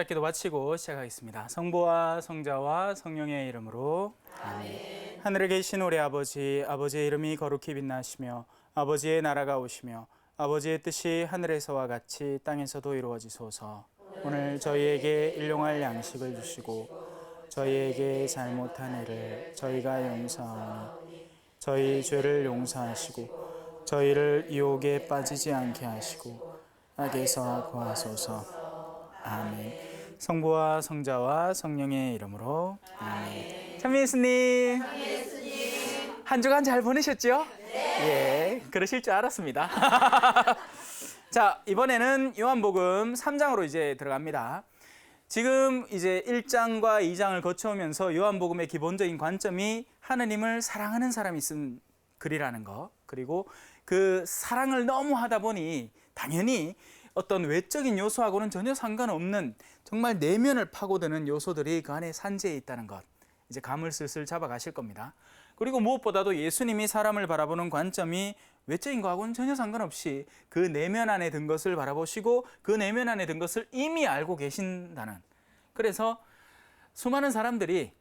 제작기도 마치고 시작하겠습니다. 성부와 성자와 성령의 이름으로 아멘. 하늘에 계신 우리 아버지, 아버지의 이름이 거룩히 빛나시며 아버지의 나라가 오시며 아버지의 뜻이 하늘에서와 같이 땅에서도 이루어지소서. 오늘 저희에게 일용할 양식을 주시고 저희에게 잘못한 일을 저희가 용서하오니 저희 죄를 용서하시고 저희를 유혹에 빠지지 않게 하시고 악에서 구하소서. 아멘. 성부와 성자와 성령의 이름으로 아멘. 찬미 예수님, 한 주간 잘 보내셨죠? 네. 예, 그러실 줄 알았습니다. 자, 이번에는 요한복음 3장으로 이제 들어갑니다. 지금 이제 1장과 2장을 거쳐오면서 요한복음의 기본적인 관점이 하느님을 사랑하는 사람이 쓴 글이라는 거, 그리고 그 사랑을 너무 하다 보니 당연히 어떤 외적인 요소하고는 전혀 상관없는 정말 내면을 파고드는 요소들이 그 안에 산재해 있다는 것, 이제 감을 슬슬 잡아가실 겁니다. 그리고 무엇보다도 예수님이 사람을 바라보는 관점이 외적인 거하고는 전혀 상관없이 그 내면 안에 든 것을 바라보시고 그 내면 안에 든 것을 이미 알고 계신다는, 그래서 수많은 사람들이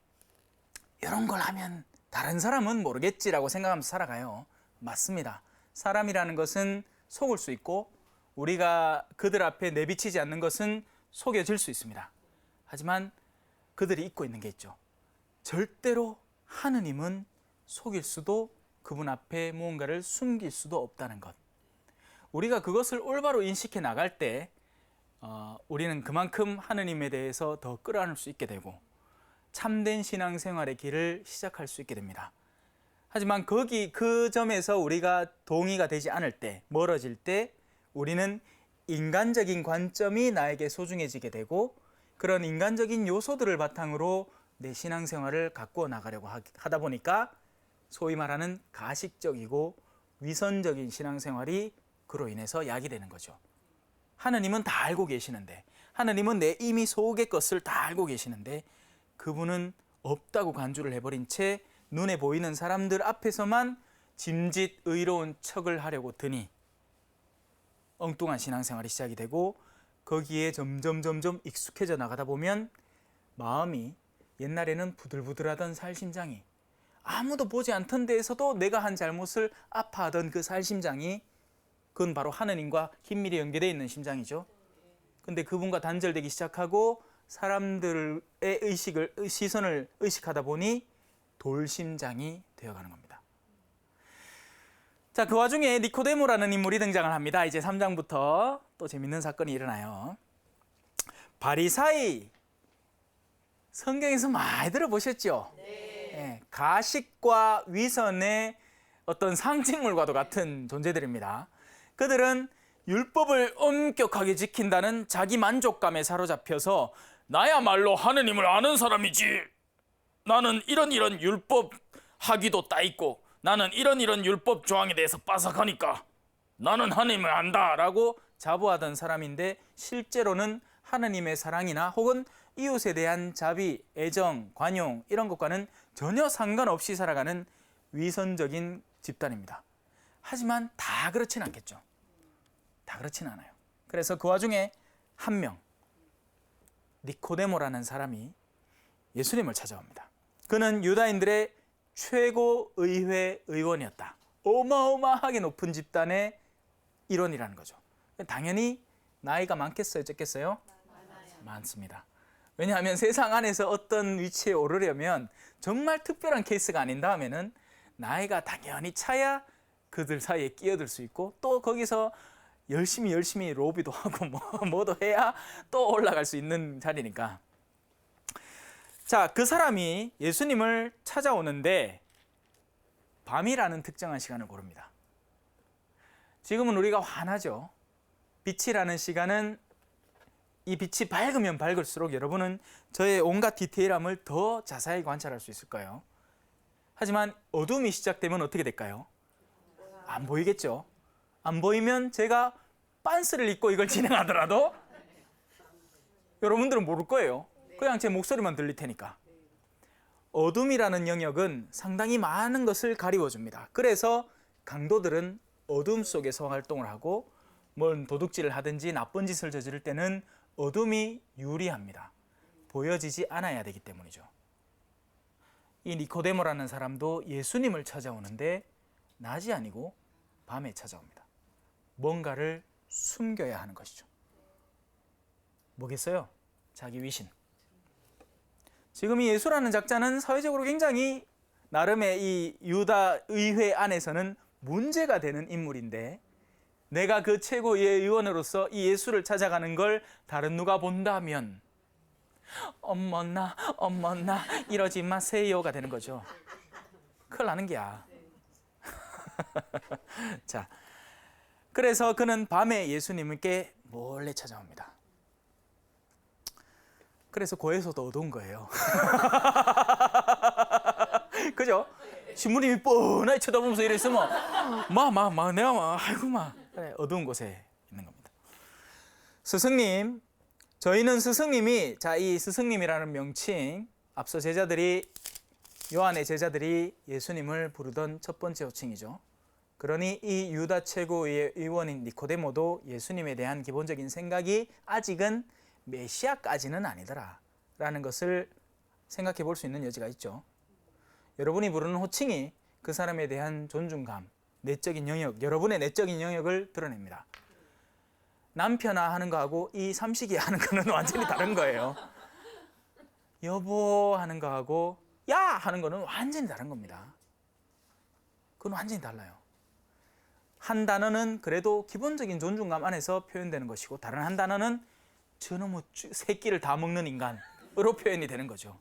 이런 걸 하면 다른 사람은 모르겠지라고 생각하면서 살아가요. 맞습니다. 사람이라는 것은 속을 수 있고 우리가 그들 앞에 내비치지 않는 것은 속여질 수 있습니다. 하지만 그들이 잊고 있는 게 있죠. 절대로 하느님은 속일 수도 그분 앞에 무언가를 숨길 수도 없다는 것. 우리가 그것을 올바로 인식해 나갈 때 우리는 그만큼 하느님에 대해서 더 끌어안을 수 있게 되고 참된 신앙생활의 길을 시작할 수 있게 됩니다. 하지만 그 점에서 우리가 동의가 되지 않을 때, 멀어질 때 우리는 인간적인 관점이 나에게 소중해지게 되고 그런 인간적인 요소들을 바탕으로 내 신앙생활을 가꾸어 나가려고 하다 보니까 소위 말하는 가식적이고 위선적인 신앙생활이 그로 인해서 약이 되는 거죠. 하느님은 다 알고 계시는데, 하느님은 내 이미 속의 것을 다 알고 계시는데 그분은 없다고 간주를 해버린 채 눈에 보이는 사람들 앞에서만 짐짓 의로운 척을 하려고 드니 엉뚱한 신앙생활이 시작이 되고 거기에 점점 익숙해져 나가다 보면 마음이 옛날에는 부들부들하던 살심장이, 아무도 보지 않던 데에서도 내가 한 잘못을 아파하던 그 살심장이, 그건 바로 하느님과 긴밀히 연계되어 있는 심장이죠. 근데 그분과 단절되기 시작하고 사람들의 시선을 의식하다 보니 돌심장이 되어가는 겁니다. 자, 그 와중에 니코데모라는 인물이 등장을 합니다. 이제 3장부터 또 재밌는 사건이 일어나요. 바리사이, 성경에서 많이 들어보셨죠? 네. 가식과 위선의 어떤 상징물과도 같은 존재들입니다. 그들은 율법을 엄격하게 지킨다는 자기 만족감에 사로잡혀서 나야말로 하느님을 아는 사람이지, 나는 이런 율법 하기도 따있고 나는 이런 율법 조항에 대해서 빠삭하니까 나는 하느님을 안다 라고 자부하던 사람인데, 실제로는 하느님의 사랑이나 혹은 이웃에 대한 자비, 애정, 관용 이런 것과는 전혀 상관없이 살아가는 위선적인 집단입니다. 하지만 다 그렇진 않겠죠. 다 그렇진 않아요. 그래서 그 와중에 한 명, 니코데모라는 사람이 예수님을 찾아옵니다. 그는 유다인들의 최고 의회 의원이었다. 어마어마하게 높은 집단의 일원이라는 거죠. 당연히 나이가 많겠어요, 적겠어요? 많습니다. 왜냐하면 세상 안에서 어떤 위치에 오르려면 정말 특별한 케이스가 아닌 다음에는 나이가 당연히 차야 그들 사이에 끼어들 수 있고, 또 거기서 열심히 로비도 하고 뭐도 해야 또 올라갈 수 있는 자리니까. 자, 그 사람이 예수님을 찾아오는데 밤이라는 특정한 시간을 고릅니다. 지금은 우리가 환하죠. 빛이라는 시간은, 이 빛이 밝으면 밝을수록 여러분은 저의 온갖 디테일함을 더 자세히 관찰할 수 있을 거예요. 하지만 어둠이 시작되면 어떻게 될까요? 안 보이겠죠. 안 보이면 제가 빤스를 입고 이걸 진행하더라도 여러분들은 모를 거예요. 그냥 제 목소리만 들릴 테니까. 어둠이라는 영역은 상당히 많은 것을 가리워줍니다. 그래서 강도들은 어둠 속에서 활동을 하고, 뭔 도둑질을 하든지 나쁜 짓을 저지를 때는 어둠이 유리합니다. 보여지지 않아야 되기 때문이죠. 이 니코데모라는 사람도 예수님을 찾아오는데 낮이 아니고 밤에 찾아옵니다. 뭔가를 숨겨야 하는 것이죠. 뭐겠어요? 자기 위신. 지금 이 예수라는 작자는 사회적으로 굉장히 나름의 이 유다 의회 안에서는 문제가 되는 인물인데, 내가 그 최고의 의원으로서 이 예수를 찾아가는 걸 다른 누가 본다면 어머나 이러지 마세요가 되는 거죠. 큰일 나는 게야. 자, 그래서 그는 밤에 예수님께 몰래 찾아옵니다. 그래서 고에서도 어두운 거예요. 그죠? 신부님이 뻔하게 쳐다보면서 이랬으면 내가 아이고 그래, 어두운 곳에 있는 겁니다. 스승님, 저희는 스승님이, 자, 이 스승님이라는 명칭, 앞서 요한의 제자들이 예수님을 부르던 첫 번째 호칭이죠. 그러니 이 유다 최고의 의원인 니코데모도 예수님에 대한 기본적인 생각이 아직은 메시아까지는 아니더라 라는 것을 생각해 볼 수 있는 여지가 있죠. 여러분이 부르는 호칭이 그 사람에 대한 존중감, 내적인 영역, 여러분의 내적인 영역을 드러냅니다. 남편아 하는 거하고 이 삼식이 하는 거는 완전히 다른 거예요. 여보 하는 거하고 야 하는 거는 완전히 다른 겁니다. 그건 완전히 달라요. 한 단어는 그래도 기본적인 존중감 안에서 표현되는 것이고, 다른 한 단어는 저놈의 새끼를 다 먹는 인간으로 표현이 되는 거죠.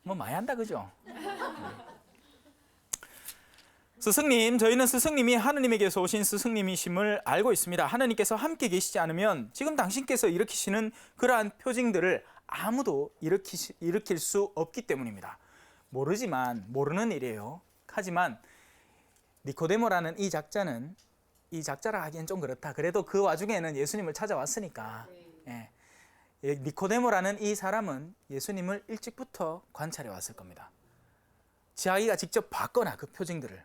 뭐 많이 한다 그죠? 스승님, 저희는 스승님이 하느님에게서 오신 스승님이심을 알고 있습니다. 하느님께서 함께 계시지 않으면 지금 당신께서 일으키시는 그러한 표징들을 아무도 일으킬 수 없기 때문입니다. 모르는 일이에요. 하지만 니코데모라는 이 작자라 하기엔 좀 그렇다. 그래도 그 와중에는 예수님을 찾아왔으니까. 예. 니코데모라는 이 사람은 예수님을 일찍부터 관찰해 왔을 겁니다. 자기가 직접 봤거나 그 표징들을.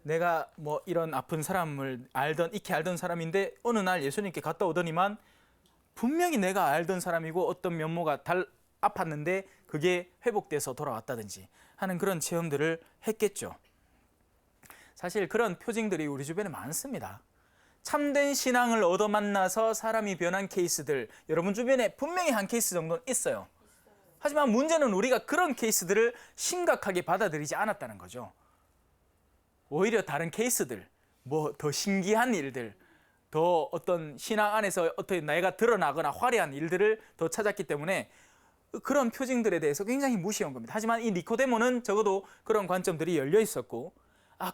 내가 뭐 이런 아픈 사람을 익히 알던 사람인데 어느 날 예수님께 갔다 오더니만 분명히 내가 알던 사람이고 어떤 면모가 아팠는데 그게 회복돼서 돌아왔다든지 하는 그런 체험들을 했겠죠. 사실 그런 표징들이 우리 주변에 많습니다. 참된 신앙을 얻어 만나서 사람이 변한 케이스들, 여러분 주변에 분명히 한 케이스 정도는 있어요. 하지만 문제는 우리가 그런 케이스들을 심각하게 받아들이지 않았다는 거죠. 오히려 다른 케이스들, 뭐 더 신기한 일들, 더 어떤 신앙 안에서 어떻게 내가 드러나거나 화려한 일들을 더 찾았기 때문에 그런 표징들에 대해서 굉장히 무시한 겁니다. 하지만 이 니코데모는 적어도 그런 관점들이 열려 있었고,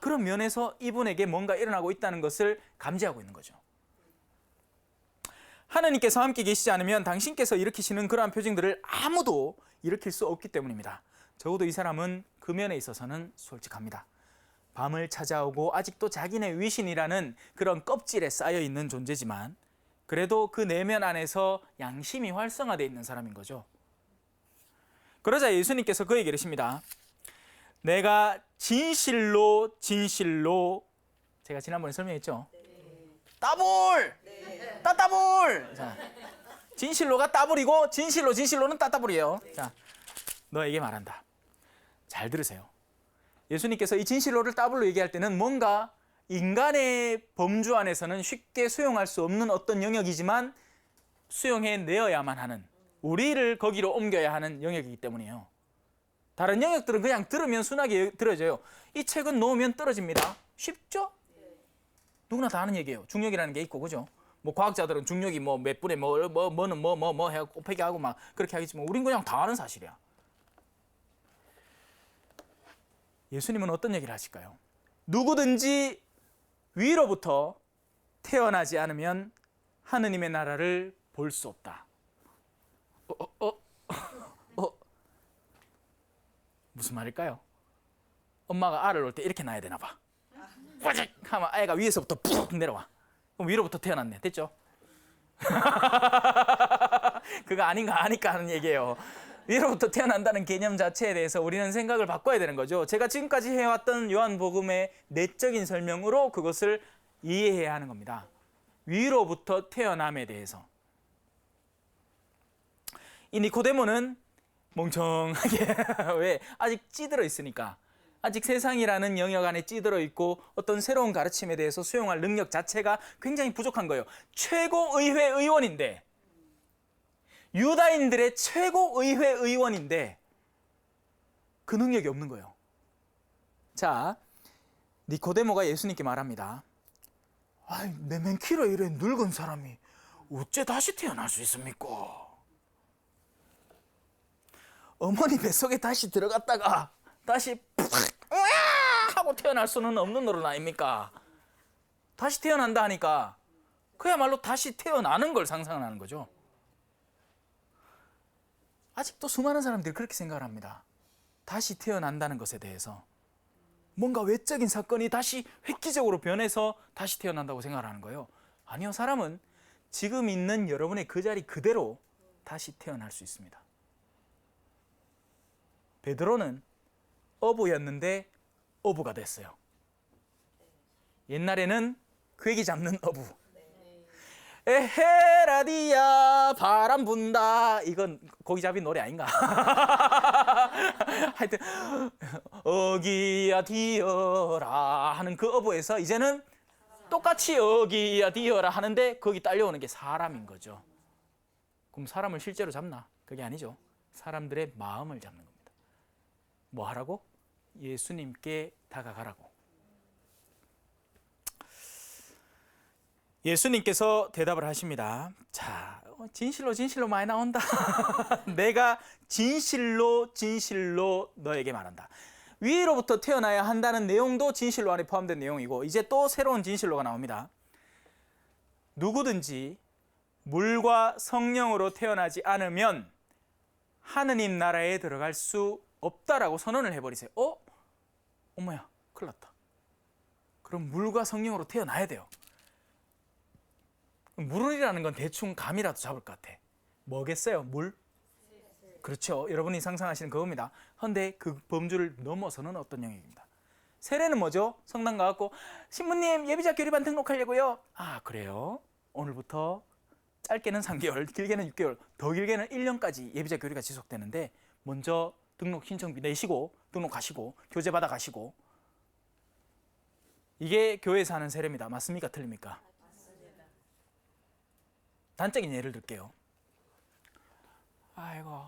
그런 면에서 이분에게 뭔가 일어나고 있다는 것을 감지하고 있는 거죠. 하느님께서 함께 계시지 않으면 당신께서 일으키시는 그러한 표징들을 아무도 일으킬 수 없기 때문입니다. 적어도 이 사람은 그 면에 있어서는 솔직합니다. 밤을 찾아오고 아직도 자기네 위신이라는 그런 껍질에 쌓여 있는 존재지만 그래도 그 내면 안에서 양심이 활성화되어 있는 사람인 거죠. 그러자 예수님께서 그에게 이르십니다. 내가 진실로 제가 지난번에 설명했죠. 따볼! 따따볼! 자, 진실로가 따블이고 진실로는 따따블이에요. 자, 너에게 말한다. 잘 들으세요. 예수님께서 이 진실로를 따블로 얘기할 때는 뭔가 인간의 범주 안에서는 쉽게 수용할 수 없는 어떤 영역이지만 수용해내어야만 하는, 우리를 거기로 옮겨야 하는 영역이기 때문이에요. 다른 영역들은 그냥 들으면 순하게 들어져요. 이 책은 놓으면 떨어집니다. 쉽죠? 누구나 다 아는 얘기예요. 중력이라는 게 있고, 그죠? 뭐 과학자들은 중력이 뭐 몇 분에 뭐는 뭐 해갖고 곱하기 하고 막 그렇게 하겠지만 우린 그냥 다 아는 사실이야. 예수님은 어떤 얘기를 하실까요? 누구든지 위로부터 태어나지 않으면 하느님의 나라를 볼 수 없다. 무슨 말일까요? 엄마가 알을 놓을 때 이렇게 놔야 되나 봐. 뿌직 하면 아이가 위에서부터 푹 내려와. 그럼 위로부터 태어났네. 됐죠? 그거 아닌가 아니까 하는 얘기예요. 위로부터 태어난다는 개념 자체에 대해서 우리는 생각을 바꿔야 되는 거죠. 제가 지금까지 해왔던 요한복음의 내적인 설명으로 그것을 이해해야 하는 겁니다. 위로부터 태어남에 대해서. 이 니코데모는 멍청하게 왜? 아직 찌들어 있으니까. 아직 세상이라는 영역 안에 찌들어 있고 어떤 새로운 가르침에 대해서 수용할 능력 자체가 굉장히 부족한 거예요. 최고의회 의원인데, 유다인들의 최고의회 의원인데 그 능력이 없는 거예요. 자, 니코데모가 예수님께 말합니다. 아이, 내 맨키로 이래 늙은 사람이 어째 다시 태어날 수 있습니까? 어머니 뱃속에 다시 들어갔다가 다시 하고 태어날 수는 없는 노릇 아닙니까? 다시 태어난다 하니까 그야말로 다시 태어나는 걸 상상하는 거죠. 아직도 수많은 사람들이 그렇게 생각을 합니다. 다시 태어난다는 것에 대해서 뭔가 외적인 사건이 다시 획기적으로 변해서 다시 태어난다고 생각을 하는 거예요. 아니요, 사람은 지금 있는 여러분의 그 자리 그대로 다시 태어날 수 있습니다. 베드로는 어부였는데 어부가 됐어요. 옛날에는 괴기 잡는 어부. 에헤라디야 바람 분다, 이건 고기잡이 노래 아닌가? 하여튼 어기야 디어라 하는 그 어부에서 이제는 똑같이 어기야 디어라 하는데 거기 딸려오는 게 사람인 거죠. 그럼 사람을 실제로 잡나? 그게 아니죠. 사람들의 마음을 잡는 겁니다. 뭐 하라고? 예수님께 다가가라고. 예수님께서 대답을 하십니다. 자, 진실로 많이 나온다. 내가 진실로 너에게 말한다. 위로부터 태어나야 한다는 내용도 진실로 안에 포함된 내용이고, 이제 또 새로운 진실로가 나옵니다. 누구든지 물과 성령으로 태어나지 않으면 하느님 나라에 들어갈 수 없다라고 선언을 해버리세요. 어머야, 큰일 났다. 그럼 물과 성령으로 태어나야 돼요. 물이라는 건 대충 감이라도 잡을 것 같아. 뭐겠어요? 물? 그렇죠. 여러분이 상상하시는 그겁니다. 그런데 그 범주를 넘어서는 어떤 영역입니다. 세례는 뭐죠? 성당 가갖고 신부님 예비자 교리반 등록하려고요. 아, 그래요? 오늘부터 짧게는 3개월, 길게는 6개월, 더 길게는 1년까지 예비자 교리가 지속되는데 먼저 등록 신청비 내시고 등록하시고 교제 받아 가시고. 이게 교회에서 하는 세례입니다. 맞습니까? 틀립니까? 단적인 예를 들게요. 아이고,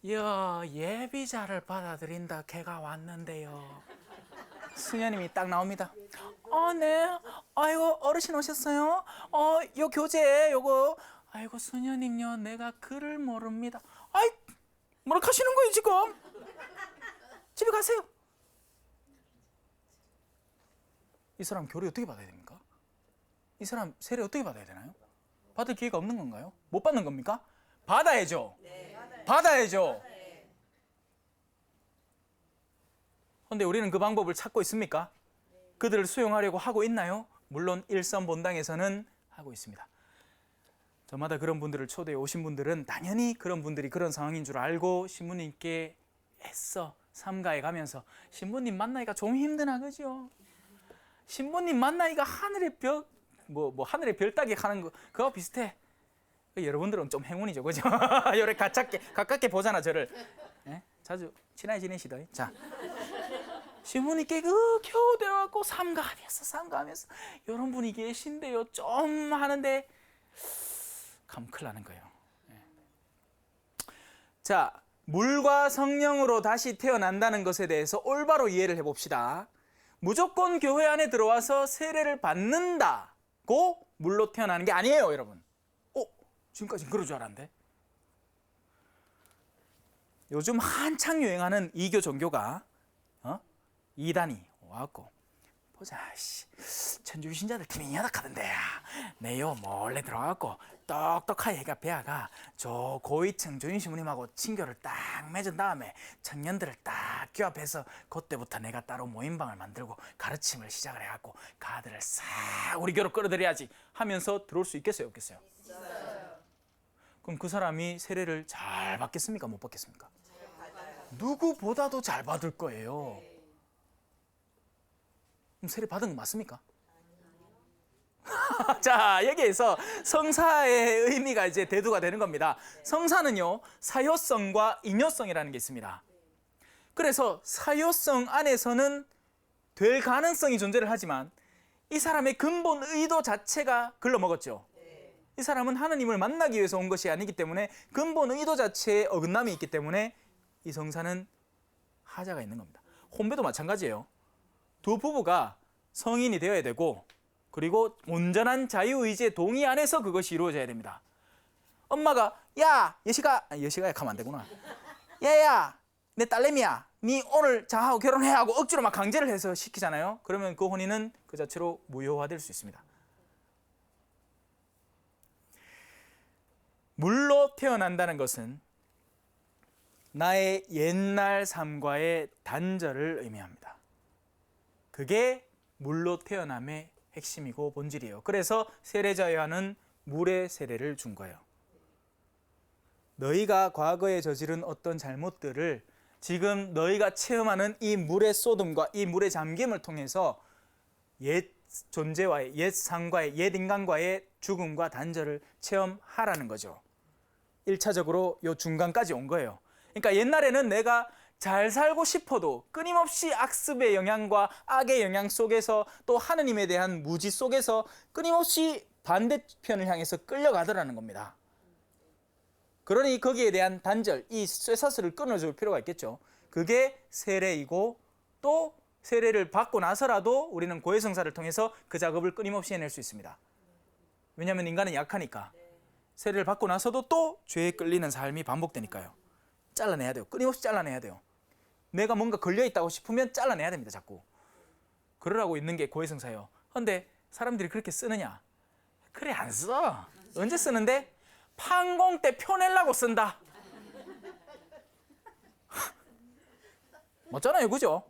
예비자를 받아들인다 걔가 왔는데요. 수녀님이 딱 나옵니다. 네. 아이고, 어르신 오셨어요? 요 교재 요거. 아이고, 수녀님요, 내가 글을 모릅니다. 아이, 뭐라 하시는 거예요 지금? 집에 가세요. 이 사람 교리 어떻게 받아야 됩니까? 이 사람 세례 어떻게 받아야 되나요? 받을 기회가 없는 건가요? 못 받는 겁니까? 받아야죠. 네. 받아야죠. 그런데 우리는 그 방법을 찾고 있습니까? 그들을 수용하려고 하고 있나요? 물론 일선본당에서는 하고 있습니다. 저마다 그런 분들을 초대해 오신 분들은 당연히 그런 분들이 그런 상황인 줄 알고 신부님께 애써 삼가해 가면서 신부님 만나기가 좀 힘드나 그죠? 신부님 만나기가 하늘의 별, 하늘의 별 따기 하는 거 그거 비슷해. 여러분들은 좀 행운이죠, 그죠? 요래 가깝게 보잖아 저를. 네? 자주 친하게 지내시더. 자, 신부님께 겨우 데려갖고 삼가하면서 이런 분이 계신데요 좀 하는데 가면 큰일 나는 거예요. 네. 자, 물과 성령으로 다시 태어난다는 것에 대해서 올바로 이해를 해봅시다. 무조건 교회 안에 들어와서 세례를 받는다고 물로 태어나는 게 아니에요, 여러분. 지금까지는 그럴 줄 알았는데. 요즘 한창 유행하는 이교 종교가 이단이 와갖고 보자, 천주교 신자들 팀이 야닥하던데 내요 몰래 들어가갖고 똑똑하게 해가 배아가 저 고위층 조인 신부님하고 친교를 딱 맺은 다음에 청년들을 딱 규합해서 그때부터 내가 따로 모임방을 만들고 가르침을 시작을 해갖고 가들을 싹 우리 교로 끌어들여야지 하면서 들어올 수 있겠어요, 없겠어요? 있어요. 그럼 그 사람이 세례를 잘 받겠습니까, 못 받겠습니까? 누구보다도 잘 받을 거예요. 그럼 세례 받은 거 맞습니까? 자, 여기에서 성사의 의미가 이제 대두가 되는 겁니다. 성사는요, 사효성과 인효성이라는 게 있습니다. 그래서 사효성 안에서는 될 가능성이 존재를 하지만 이 사람의 근본 의도 자체가 글러먹었죠. 이 사람은 하느님을 만나기 위해서 온 것이 아니기 때문에 근본 의도 자체에 어긋남이 있기 때문에 이 성사는 하자가 있는 겁니다. 혼배도 마찬가지예요. 두 부부가 성인이 되어야 되고 그리고 온전한 자유의지의 동의 안에서 그것이 이루어져야 됩니다. 엄마가 야 여시가 약하면 안 되구나. 야야 내 딸내미야 니 오늘 자하고 결혼해 하고 억지로 막 강제를 해서 시키잖아요. 그러면 그 혼인은 그 자체로 무효화될 수 있습니다. 물로 태어난다는 것은 나의 옛날 삶과의 단절을 의미합니다. 그게 물로 태어남의 핵심이고 본질이에요. 그래서 세례자 요한은 물의 세례를 준 거예요. 너희가 과거에 저지른 어떤 잘못들을 지금 너희가 체험하는 이 물의 쏟음과 이 물의 잠김을 통해서 옛 존재와의, 옛 삶과의, 옛 인간과의 죽음과 단절을 체험하라는 거죠. 1차적으로 요 중간까지 온 거예요. 그러니까 옛날에는 내가 잘 살고 싶어도 끊임없이 악습의 영향과 악의 영향 속에서 또 하느님에 대한 무지 속에서 끊임없이 반대편을 향해서 끌려가더라는 겁니다. 그러니 거기에 대한 단절, 이 쇠사슬을 끊어줄 필요가 있겠죠. 그게 세례이고 또 세례를 받고 나서라도 우리는 고해성사를 통해서 그 작업을 끊임없이 해낼 수 있습니다. 왜냐하면 인간은 약하니까. 세례를 받고 나서도 또 죄에 끌리는 삶이 반복되니까요. 잘라내야 돼요. 끊임없이 잘라내야 돼요. 내가 뭔가 걸려있다고 싶으면 잘라내야 됩니다. 자꾸. 그러라고 있는 게 고해성사예요. 그런데 사람들이 그렇게 쓰느냐? 그래 안 써. 언제 쓰는데? 판공 때 펴내려고 쓴다. 맞잖아요. 그죠?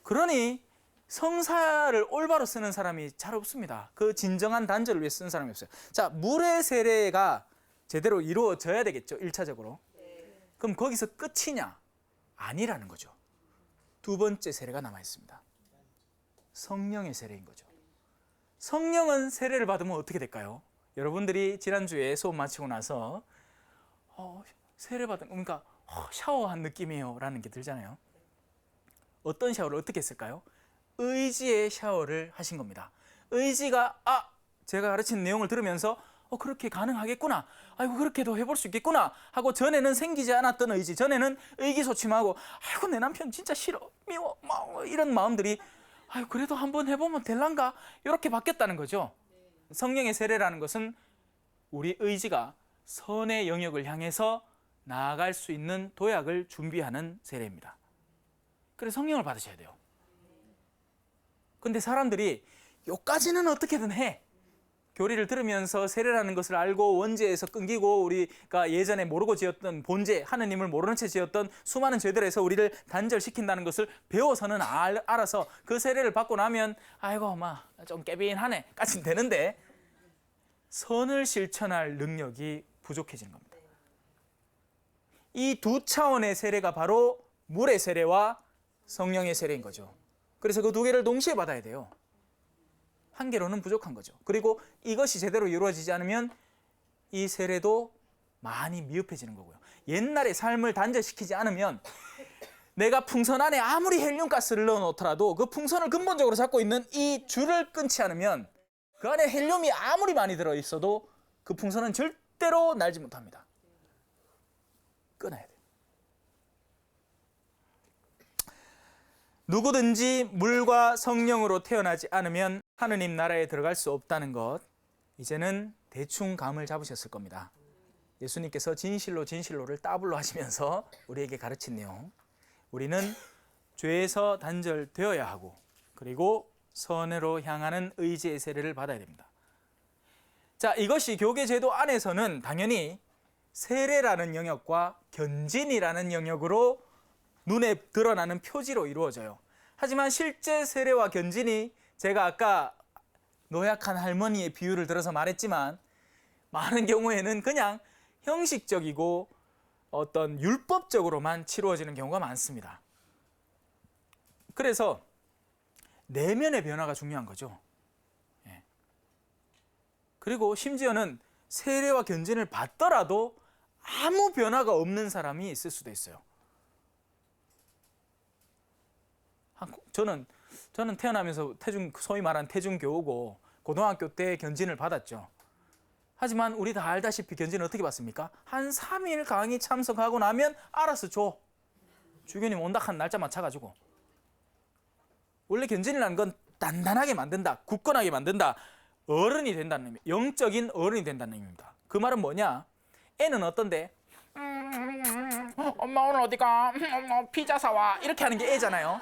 그러니 성사를 올바로 쓰는 사람이 잘 없습니다. 그 진정한 단절을 위해 쓰는 사람이 없어요. 자, 물의 세례가 제대로 이루어져야 되겠죠. 1차적으로. 그럼 거기서 끝이냐? 아니라는 거죠. 두 번째 세례가 남아 있습니다. 성령의 세례인 거죠. 성령은 세례를 받으면 어떻게 될까요? 여러분들이 지난주에 수업 마치고 나서 세례 받은 그러니까 샤워한 느낌이에요 라는 게 들잖아요. 어떤 샤워를 어떻게 했을까요? 의지의 샤워를 하신 겁니다. 의지가 제가 가르친 내용을 들으면서 그렇게 가능하겠구나. 아이고 그렇게도 해볼 수 있겠구나 하고 전에는 생기지 않았던 의지, 전에는 의기소침하고 아이고 내 남편 진짜 싫어, 미워, 이런 마음들이 아이고 그래도 한번 해보면 될란가 이렇게 바뀌었다는 거죠. 성령의 세례라는 것은 우리 의지가 선의 영역을 향해서 나아갈 수 있는 도약을 준비하는 세례입니다. 그래서 성령을 받으셔야 돼요. 근데 사람들이 요까지는 어떻게든 해. 교리를 들으면서 세례라는 것을 알고 원죄에서 끊기고 우리가 예전에 모르고 지었던 본죄, 하느님을 모르는 채 지었던 수많은 죄들에서 우리를 단절시킨다는 것을 배워서는 알아서 그 세례를 받고 나면 아이고 좀 깨빈하네 까진 되는데 선을 실천할 능력이 부족해지는 겁니다. 이 두 차원의 세례가 바로 물의 세례와 성령의 세례인 거죠. 그래서 그 두 개를 동시에 받아야 돼요. 한 개로는 부족한 거죠. 그리고 이것이 제대로 이루어지지 않으면 이 세례도 많이 미흡해지는 거고요. 옛날의 삶을 단절시키지 않으면 내가 풍선 안에 아무리 헬륨가스를 넣어놓더라도 그 풍선을 근본적으로 잡고 있는 이 줄을 끊지 않으면 그 안에 헬륨이 아무리 많이 들어있어도 그 풍선은 절대로 날지 못합니다. 끊어야 돼요. 누구든지 물과 성령으로 태어나지 않으면 하느님 나라에 들어갈 수 없다는 것, 이제는 대충 감을 잡으셨을 겁니다. 예수님께서 진실로를 따블로 하시면서 우리에게 가르친 내용, 우리는 죄에서 단절되어야 하고 그리고 선으로 향하는 의지의 세례를 받아야 됩니다. 자, 이것이 교계 제도 안에서는 당연히 세례라는 영역과 견진이라는 영역으로 눈에 드러나는 표지로 이루어져요. 하지만 실제 세례와 견진이 제가 아까 노약한 할머니의 비유를 들어서 말했지만 많은 경우에는 그냥 형식적이고 어떤 율법적으로만 치루어지는 경우가 많습니다. 그래서 내면의 변화가 중요한 거죠. 그리고 심지어는 세례와 견진을 받더라도 아무 변화가 없는 사람이 있을 수도 있어요. 저는 태어나면서 소위 말하는 태중교우고 고등학교 때 견진을 받았죠. 하지만 우리 다 알다시피 견진은 어떻게 받습니까? 한 3일 강의 참석하고 나면 알아서 줘. 주교님 온다 한 날짜 맞춰가지고. 원래 견진이라는 건 단단하게 만든다, 굳건하게 만든다, 어른이 된다는 의미, 영적인 어른이 된다는 의미입니다. 그 말은 뭐냐? 애는 어떤데? 엄마 오늘 어디 가? 피자 사와. 이렇게 하는 게 애잖아요.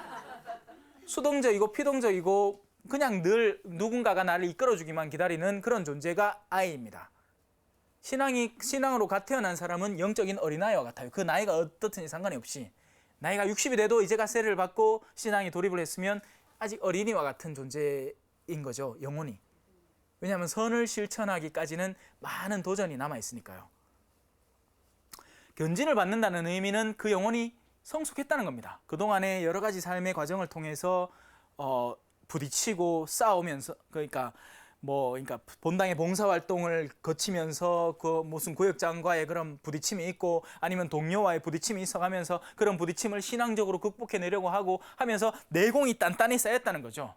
수동적이고 피동적이고 그냥 늘 누군가가 나를 이끌어주기만 기다리는 그런 존재가 아이입니다. 신앙으로 갓 태어난 사람은 영적인 어린아이와 같아요. 그 나이가 어떻든지 상관이 없이 나이가 60이 돼도 이제가 세례를 받고 신앙에 돌입을 했으면 아직 어린이와 같은 존재인 거죠. 영혼이. 왜냐하면 선을 실천하기까지는 많은 도전이 남아있으니까요. 견진을 받는다는 의미는 그 영혼이 성숙했다는 겁니다. 그동안의 여러 가지 삶의 과정을 통해서 부딪히고 싸우면서 그러니까 본당의 봉사활동을 거치면서 그 무슨 구역장과의 그런 부딪힘이 있고 아니면 동료와의 부딪힘이 있어가면서 그런 부딪힘을 신앙적으로 극복해내려고 하고 하면서 내공이 단단히 쌓였다는 거죠.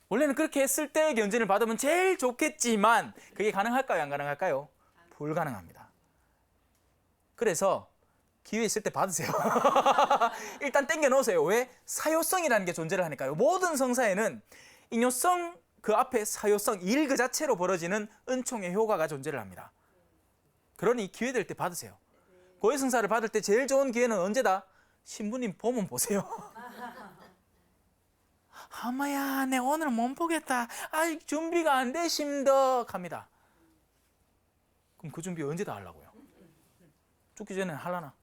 원래는 그렇게 했을 때 견진을 받으면 제일 좋겠지만 그게 가능할까요? 안 가능할까요? 불가능합니다. 그래서 기회 있을 때 받으세요. 일단 땡겨 놓으세요. 왜? 사효성이라는 게 존재를 하니까요. 모든 성사에는 잉여성 그 앞에 사효성, 일 그 자체로 벌어지는 은총의 효과가 존재를 합니다. 그러니 기회 될 때 받으세요. 고해성사를 받을 때 제일 좋은 기회는 언제다? 신부님 보면 보세요. 아마야 내 오늘 못 보겠다. 아직 준비가 안 돼 심덕합니다. 그럼 그 준비 언제 다 하려고요? 죽기 전에는 하려나?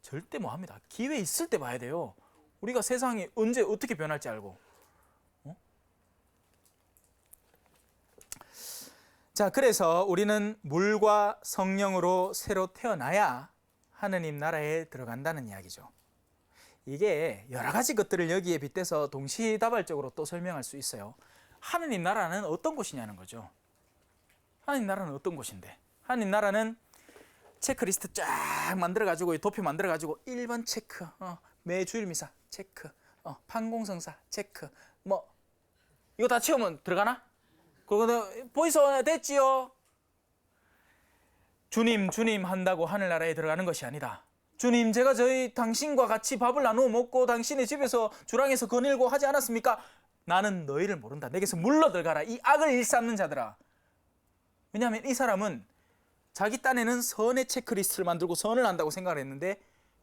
절대 못 합니다. 기회 있을 때 봐야 돼요. 우리가 세상이 언제 어떻게 변할지 알고. 자, 그래서 우리는 물과 성령으로 새로 태어나야 하느님 나라에 들어간다는 이야기죠. 이게 여러 가지 것들을 여기에 빗대서 동시다발적으로 또 설명할 수 있어요. 하느님 나라는 어떤 곳이냐는 거죠. 하느님 나라는 어떤 곳인데? 하느님 나라는 체크리스트 쫙 만들어가지고 도표 만들어가지고 1번 체크, 매주일 미사 체크, 판공성사 체크, 이거 다 채우면 들어가나? 그거 보이소 됐지요? 주님 한다고 하늘나라에 들어가는 것이 아니다. 주님 제가 당신과 같이 밥을 나누어 먹고 당신의 집에서 주랑에서 거닐고 하지 않았습니까? 나는 너희를 모른다. 내게서 물러 들어가라. 이 악을 일삼는 자들아. 왜냐하면 이 사람은 자기 딴에는 선의 체크리스트를 만들고 선을 한다고 생각을 했는데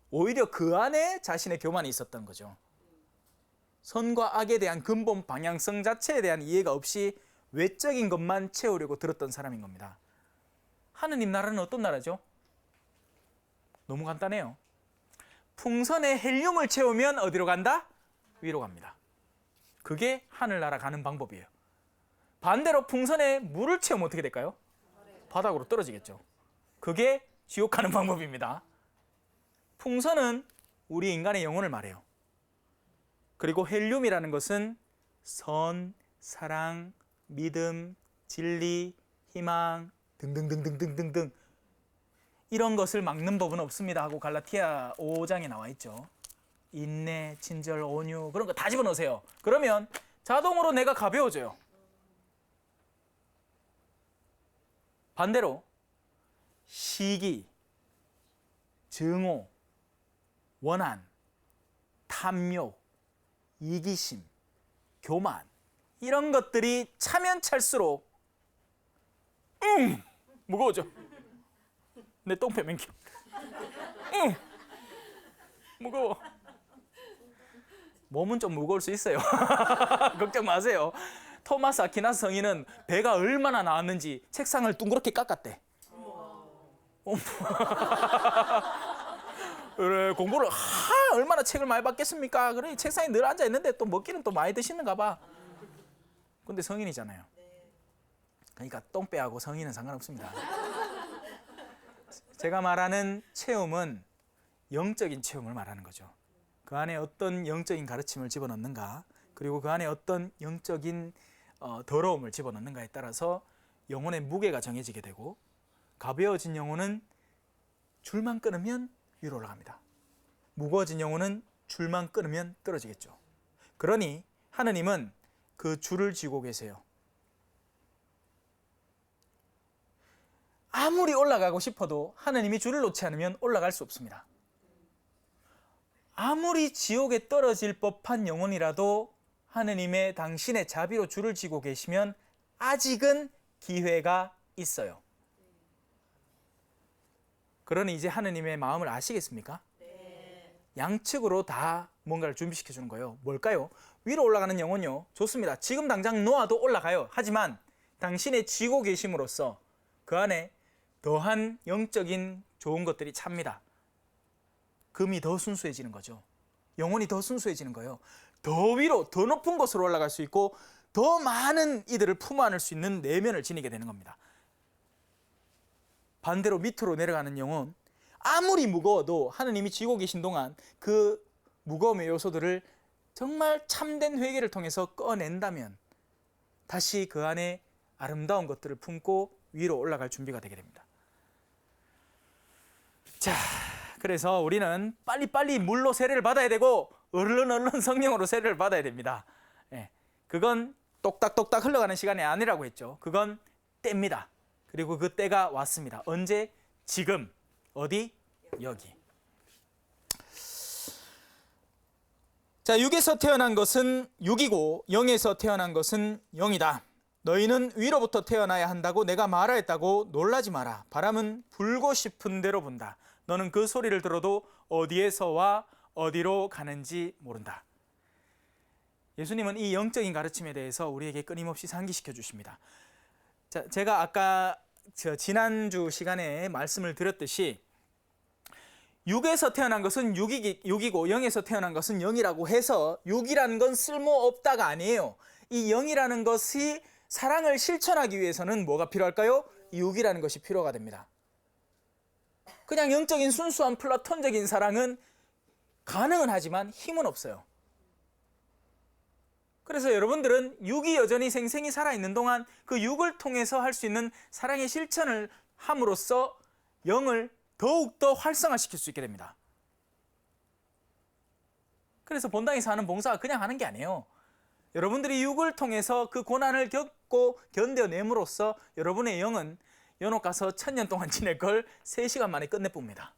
오히려 그 안에 자신의 교만이 있었던 거죠. 선과 악에 대한 근본 방향성 자체에 대한 이해가 없이 외적인 것만 채우려고 들었던 사람인 겁니다. 하느님 나라는 어떤 나라죠? 너무 간단해요. 풍선에 헬륨을 채우면 어디로 간다? 위로 갑니다. 그게 하늘나라 가는 방법이에요. 반대로 풍선에 물을 채우면 어떻게 될까요? 바닥으로 떨어지겠죠. 그게 지옥 가는 방법입니다. 풍선은 우리 인간의 영혼을 말해요. 그리고 헬륨이라는 것은 선, 사랑, 믿음, 진리, 희망 등등등등등등등 이런 것을 막는 법은 없습니다 하고 갈라티아 5장에 나와 있죠. 인내, 친절, 온유 그런 거 다 집어넣으세요. 그러면 자동으로 내가 가벼워져요. 반대로 시기, 증오, 원한, 탐욕, 이기심, 교만 이런 것들이 차면 찰수록 무거워져. 내 똥배 맹켜. 무거워. 몸은 좀 무거울 수 있어요. 걱정 마세요. 토마스 아퀴나스 성인은 배가 얼마나 나왔는지 책상을 둥그렇게 깎았대. 그래, 공부를 얼마나 책을 많이 받겠습니까? 그래 책상에 늘 앉아 있는데 또 먹기는 또 많이 드시는가 봐. 근데 성인이잖아요. 그러니까 똥배하고 성인은 상관없습니다. 제가 말하는 체험은 영적인 체험을 말하는 거죠. 그 안에 어떤 영적인 가르침을 집어넣는가, 그리고 그 안에 어떤 영적인 더러움을 집어넣는가에 따라서 영혼의 무게가 정해지게 되고, 가벼워진 영혼은 줄만 끊으면 위로 올라갑니다. 무거워진 영혼은 줄만 끊으면 떨어지겠죠. 그러니 하느님은 그 줄을 쥐고 계세요. 아무리 올라가고 싶어도 하느님이 줄을 놓지 않으면 올라갈 수 없습니다. 아무리 지옥에 떨어질 법한 영혼이라도 하느님의 당신의 자비로 줄을 쥐고 계시면 아직은 기회가 있어요. 그러니 이제 하느님의 마음을 아시겠습니까? 양측으로 다 뭔가를 준비시켜 주는 거예요. 뭘까요? 위로 올라가는 영혼요, 좋습니다. 지금 당장 놓아도 올라가요. 하지만 당신의 쥐고 계심으로써 그 안에 더한 영적인 좋은 것들이 찹니다. 금이 더 순수해지는 거죠. 영혼이 더 순수해지는 거예요. 더 위로, 더 높은 곳으로 올라갈 수 있고 더 많은 이들을 품어 안을 수 있는 내면을 지니게 되는 겁니다. 반대로 밑으로 내려가는 영혼, 아무리 무거워도 하느님이 쥐고 계신 동안 그 무거움의 요소들을 정말 참된 회개를 통해서 꺼낸다면 다시 그 안에 아름다운 것들을 품고 위로 올라갈 준비가 되게 됩니다. 자, 그래서 우리는 빨리빨리 물로 세례를 받아야 되고 얼른 성령으로 세례를 받아야 됩니다. 그건 똑딱똑딱 흘러가는 시간이 아니라고 했죠. 그건 때입니다. 그리고 그 때가 왔습니다. 언제? 지금. 어디? 여기. 자, 육에서 태어난 것은 육이고 영에서 태어난 것은 영이다. 너희는 위로부터 태어나야 한다고 내가 말하였다고 놀라지 마라. 바람은 불고 싶은 대로 분다. 너는 그 소리를 들어도 어디에서와 어디로 가는지 모른다. 예수님은 이 영적인 가르침에 대해서 우리에게 끊임없이 상기시켜 주십니다. 자, 제가 아까 지난주 시간에 말씀을 드렸듯이 육에서 태어난 것은 육이고 영에서 태어난 것은 영이라고 해서 육이라는 건 쓸모없다가 아니에요. 이 영이라는 것이 사랑을 실천하기 위해서는 뭐가 필요할까요? 육이라는 것이 필요가 됩니다. 그냥 영적인 순수한 플라톤적인 사랑은 가능은 하지만 힘은 없어요. 그래서 여러분들은 육이 여전히 생생히 살아있는 동안 그 육을 통해서 할 수 있는 사랑의 실천을 함으로써 영을 더욱더 활성화시킬 수 있게 됩니다. 그래서 본당에서 하는 봉사가 그냥 하는 게 아니에요. 여러분들이 육을 통해서 그 고난을 겪고 견뎌냄으로써 여러분의 영은 연옥 가서 1000년 동안 지낼 걸 3시간 만에 끝내봅니다.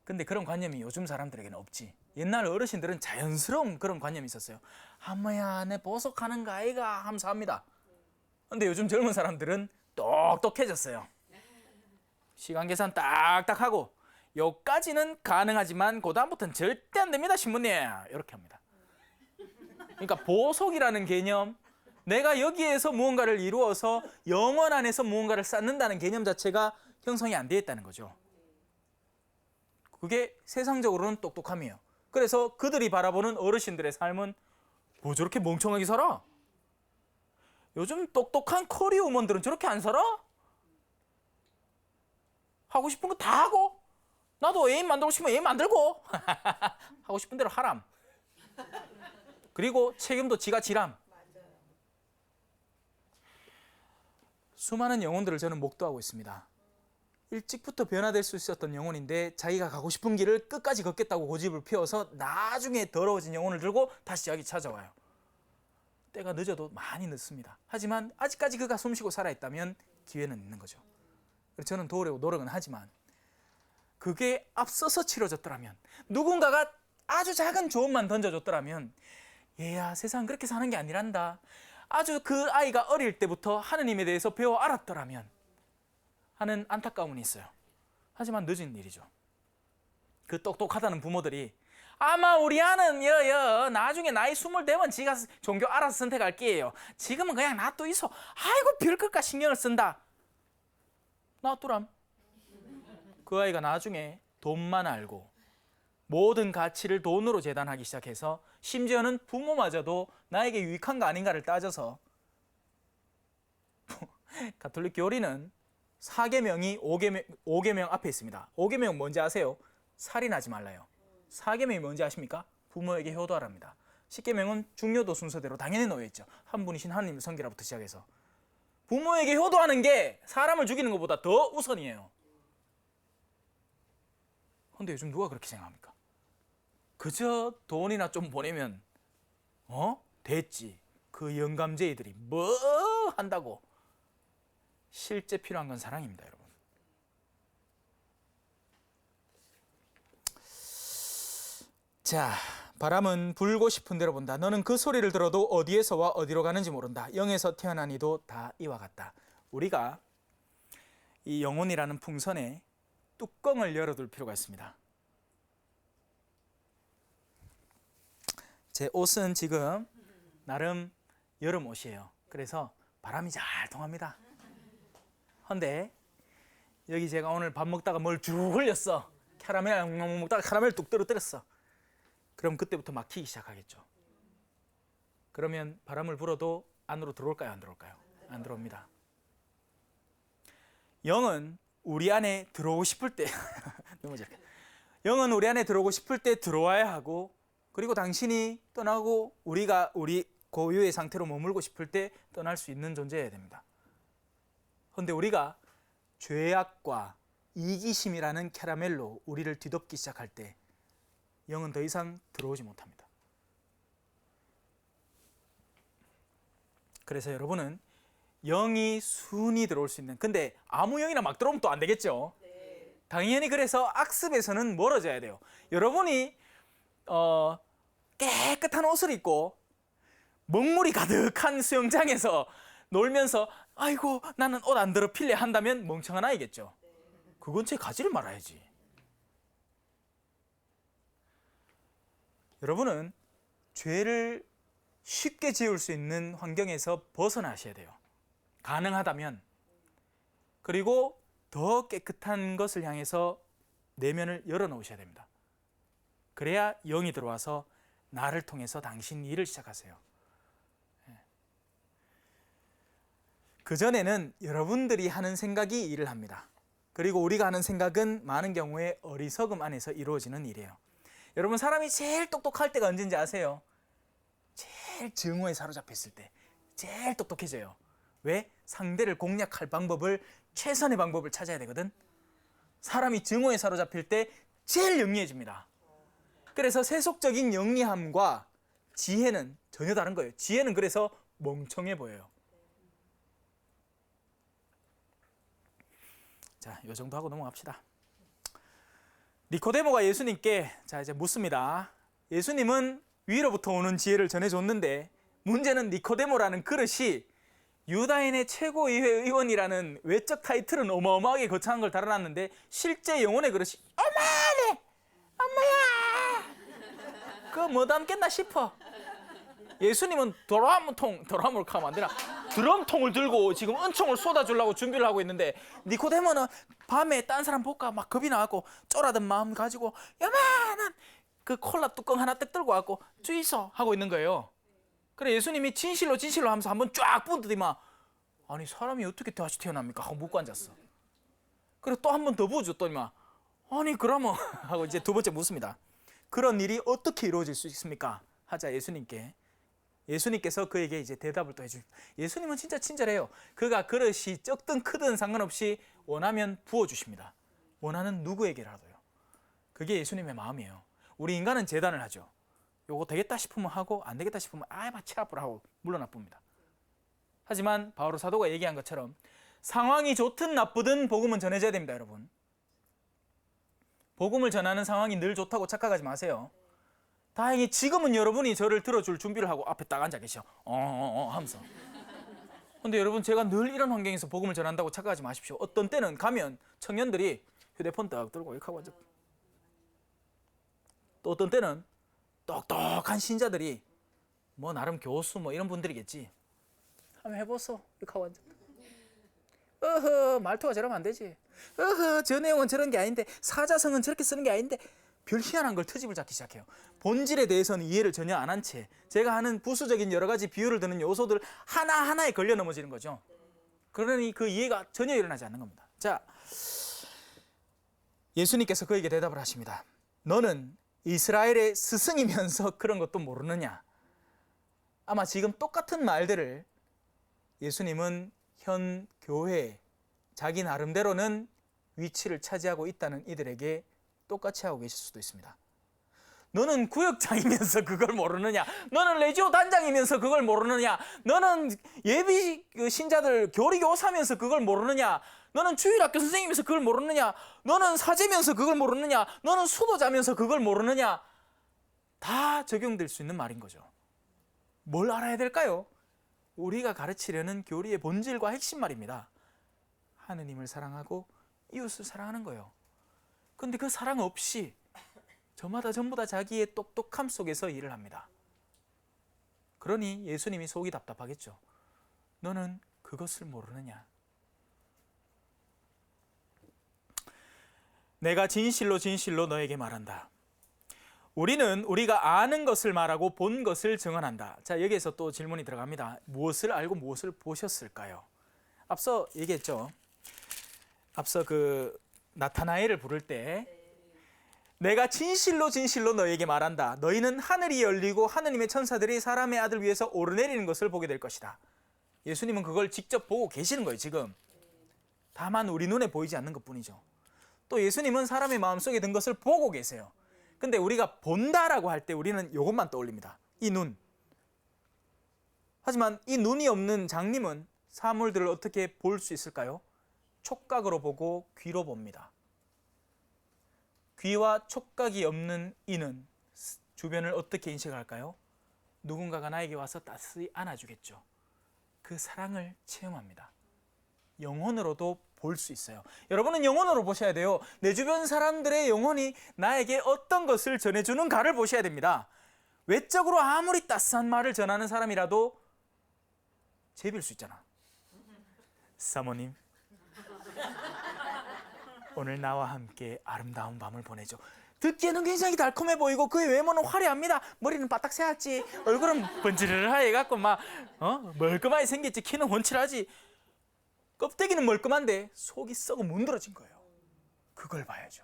근데 그런 관념이 요즘 사람들에게는 없지. 옛날 어르신들은 자연스러운 그런 관념이 있었어요. 한마야 내 보석하는 거 아이가 하면서 합니다. 근데 요즘 젊은 사람들은 똑똑해졌어요. 시간 계산 딱딱하고 여기까지는 가능하지만 그 다음부터는 절대 안 됩니다 신부님 이렇게 합니다. 그러니까 보석이라는 개념, 내가 여기에서 무언가를 이루어서 영원 안에서 무언가를 쌓는다는 개념 자체가 형성이 안 되어 있다는 거죠. 그게 세상적으로는 똑똑함이에요. 그래서 그들이 바라보는 어르신들의 삶은 뭐 저렇게 멍청하게 살아? 요즘 똑똑한 커리우먼들은 저렇게 안 살아? 하고 싶은 거 다 하고, 나도 애인 만들고 싶으면 애인 만들고 하고 싶은 대로 하람. 그리고 책임도 지가 지람. 수많은 영혼들을 저는 목도하고 있습니다. 일찍부터 변화될 수 있었던 영혼인데 자기가 가고 싶은 길을 끝까지 걷겠다고 고집을 피워서 나중에 더러워진 영혼을 들고 다시 여기 찾아와요. 때가 늦어도 많이 늦습니다. 하지만 아직까지 그가 숨쉬고 살아있다면 기회는 있는 거죠. 저는 도우려고 노력은 하지만 그게 앞서서 치러졌더라면, 누군가가 아주 작은 조언만 던져줬더라면, 얘야 세상 그렇게 사는 게 아니란다, 아주 그 아이가 어릴 때부터 하느님에 대해서 배워 알았더라면 하는 안타까움은 있어요. 하지만 늦은 일이죠. 그 똑똑하다는 부모들이 아마 우리 아는 나중에 나이 20되면 지가 종교 알아서 선택할 게예요. 지금은 그냥 놔둬 있어. 아이고 별것까 신경을 쓴다. 놔두람. 그 아이가 나중에 돈만 알고 모든 가치를 돈으로 재단하기 시작해서 심지어는 부모마저도 나에게 유익한 거 아닌가를 따져서 가톨릭 교리는 4계명이 5계명 앞에 있습니다. 5계명 뭔지 아세요? 살인하지 말라요. 4계명이 뭔지 아십니까? 부모에게 효도하랍니다. 10계명은 중요도 순서대로 당연히 놓여 있죠. 한 분이신 하나님을 섬기라부터 시작해서 부모에게 효도하는 게 사람을 죽이는 것보다 더 우선이에요. 근데 요즘 누가 그렇게 생각합니까? 그저 돈이나 좀 보내면 됐지. 그 영감쟁이들이 뭐 한다고. 실제 필요한 건 사랑입니다, 여러분. 자, 바람은 불고 싶은 대로 분다. 너는 그 소리를 들어도 어디에서와 어디로 가는지 모른다. 영에서 태어난 이도 다 이와 같다. 우리가 이 영혼이라는 풍선에 뚜껑을 열어둘 필요가 있습니다. 제 옷은 지금 나름 여름 옷이에요. 그래서 바람이 잘 통합니다. 근데 여기 제가 오늘 밥 먹다가 뭘 쭉 흘렸어. 캐러멜 먹다가 캐러멜 뚝 떨어뜨렸어. 그럼 그때부터 막히기 시작하겠죠. 그러면 바람을 불어도 안으로 들어올까요? 안 들어올까요? 안 들어옵니다. 영은 우리 안에 들어오고 싶을 때 영은 우리 안에 들어오고 싶을 때 들어와야 하고, 그리고 당신이 떠나고 우리가 우리 고유의 상태로 머물고 싶을 때 떠날 수 있는 존재여야 됩니다. 그런데 우리가 죄악과 이기심이라는 캐러멜로 우리를 뒤덮기 시작할 때 영은 더 이상 들어오지 못합니다. 그래서 여러분은 영이 순히 들어올 수 있는, 근데 아무 영이나 막 들어오면 또 안 되겠죠. 당연히 그래서 악습에서는 멀어져야 돼요. 여러분이 깨끗한 옷을 입고 먹물이 가득한 수영장에서 놀면서 아이고 나는 옷 안 더럽힐래 한다면 멍청한 아이겠죠. 그건 제 가지를 말아야지. 여러분은 죄를 쉽게 지을 수 있는 환경에서 벗어나셔야 돼요. 가능하다면. 그리고 더 깨끗한 것을 향해서 내면을 열어놓으셔야 됩니다. 그래야 영이 들어와서 나를 통해서 당신 일을 시작하세요. 그전에는 여러분들이 하는 생각이 일을 합니다. 그리고 우리가 하는 생각은 많은 경우에 어리석음 안에서 이루어지는 일이에요. 여러분, 사람이 제일 똑똑할 때가 언제인지 아세요? 제일 증오에 사로잡혔을 때 제일 똑똑해져요. 왜? 상대를 공략할 방법을, 최선의 방법을 찾아야 되거든. 사람이 증오에 사로잡힐 때 제일 영리해집니다. 그래서 세속적인 영리함과 지혜는 전혀 다른 거예요. 지혜는 그래서 멍청해 보여요. 자, 이 정도 하고 넘어갑시다. 니코데모가 예수님께 이제 묻습니다. 예수님은 위로부터 오는 지혜를 전해줬는데 문제는 니코데모라는 그릇이 유다인의 최고의회 의원이라는 외적 타이틀은 어마어마하게 거창한 걸 달아놨는데 실제 영혼의 그릇이 어마네! 엄마야! 그거 뭐 담겠나 싶어. 예수님은 도라함을 가면 안 되나? 드럼통을 들고 지금 은총을 쏟아주려고 준비를 하고 있는데 니코데모는 밤에 딴 사람 볼까 막 겁이 나갖고 쫄아든 마음 가지고 요만한 그 콜라 뚜껑 하나 딱 들고 와갖고 주이소 하고 있는 거예요. 그래 예수님이 진실로 하면서 한번 쫙 부어더니만 아니 사람이 어떻게 다시 태어납니까? 하고 묻고 앉았어. 그래 또 한 번 더 부어줬더니만 아니 그러면 하고 이제 두 번째 묻습니다. 그런 일이 어떻게 이루어질 수 있습니까? 하자 예수님께서 그에게 이제 대답을 또 해줍니다. 예수님은 진짜 친절해요. 그가 그릇이 적든 크든 상관없이 원하면 부어주십니다. 원하는 누구에게라도요. 그게 예수님의 마음이에요. 우리 인간은 재단을 하죠. 요거 되겠다 싶으면 하고 안 되겠다 싶으면 마치 아프라 하고 물러나 봅니다. 하지만 바오로 사도가 얘기한 것처럼 상황이 좋든 나쁘든 복음은 전해져야 됩니다, 여러분. 복음을 전하는 상황이 늘 좋다고 착각하지 마세요. 다행히 지금은 여러분이 저를 들어줄 준비를 하고 앞에 딱 앉아 계셔. 하면서. 근데 여러분 제가 늘 이런 환경에서 복음을 전한다고 착각하지 마십시오. 어떤 때는 가면 청년들이 휴대폰 딱 들고 이렇게 하고 앉아. 또 어떤 때는 똑똑한 신자들이 뭐 나름 교수 뭐 이런 분들이겠지. 한번 해보소. 이렇게 하고 앉아. 말투가 저러면 안 되지. 저 내용은 저런 게 아닌데 사자성은 저렇게 쓰는 게 아닌데 별 희한한 걸 트집을 잡기 시작해요. 본질에 대해서는 이해를 전혀 안 한 채 제가 하는 부수적인 여러 가지 비유를 드는 요소들 하나하나에 걸려 넘어지는 거죠. 그러니 그 이해가 전혀 일어나지 않는 겁니다. 자, 예수님께서 그에게 대답을 하십니다. 너는 이스라엘의 스승이면서 그런 것도 모르느냐? 아마 지금 똑같은 말들을 예수님은 현 교회에 자기 나름대로는 위치를 차지하고 있다는 이들에게 똑같이 하고 계실 수도 있습니다. 너는 구역장이면서 그걸 모르느냐? 너는 레지오 단장이면서 그걸 모르느냐? 너는 예비 신자들 교리교사면서 그걸 모르느냐? 너는 주일학교 선생님이면서 그걸 모르느냐? 너는 사제면서 그걸 모르느냐? 너는 수도자면서 그걸 모르느냐? 다 적용될 수 있는 말인 거죠. 뭘 알아야 될까요? 우리가 가르치려는 교리의 본질과 핵심 말입니다. 하느님을 사랑하고 이웃을 사랑하는 거예요. 근데 그 사랑 없이 저마다 전부 다 자기의 똑똑함 속에서 일을 합니다. 그러니 예수님이 속이 답답하겠죠. 너는 그것을 모르느냐? 내가 진실로 진실로 너에게 말한다. 우리는 우리가 아는 것을 말하고 본 것을 증언한다. 자, 여기에서 또 질문이 들어갑니다. 무엇을 알고 무엇을 보셨을까요? 앞서 얘기했죠. 앞서 나타나엘을 부를 때 내가 진실로 진실로 너에게 말한다. 너희는 하늘이 열리고 하느님의 천사들이 사람의 아들 위에서 오르내리는 것을 보게 될 것이다. 예수님은 그걸 직접 보고 계시는 거예요, 지금. 다만 우리 눈에 보이지 않는 것뿐이죠. 또 예수님은 사람의 마음속에 든 것을 보고 계세요. 근데 우리가 본다라고 할 때 우리는 이것만 떠올립니다. 이 눈. 하지만 이 눈이 없는 장님은 사물들을 어떻게 볼 수 있을까요? 촉각으로 보고 귀로 봅니다. 귀와 촉각이 없는 이는 주변을 어떻게 인식할까요? 누군가가 나에게 와서 따스히 안아주겠죠. 그 사랑을 체험합니다. 영혼으로도 볼 수 있어요. 여러분은 영혼으로 보셔야 돼요. 내 주변 사람들의 영혼이 나에게 어떤 것을 전해주는가를 보셔야 됩니다. 외적으로 아무리 따스한 말을 전하는 사람이라도 제빌 수 있잖아. 사모님, 오늘 나와 함께 아름다운 밤을 보내죠. 듣기에는 굉장히 달콤해 보이고 그의 외모는 화려합니다. 머리는 바닥 새았지, 얼굴은 번지르르하게 갖고 멀끔하게 생겼지, 키는 훤칠하지, 껍데기는 멀끔한데 속이 썩어 문드러진 거예요. 그걸 봐야죠.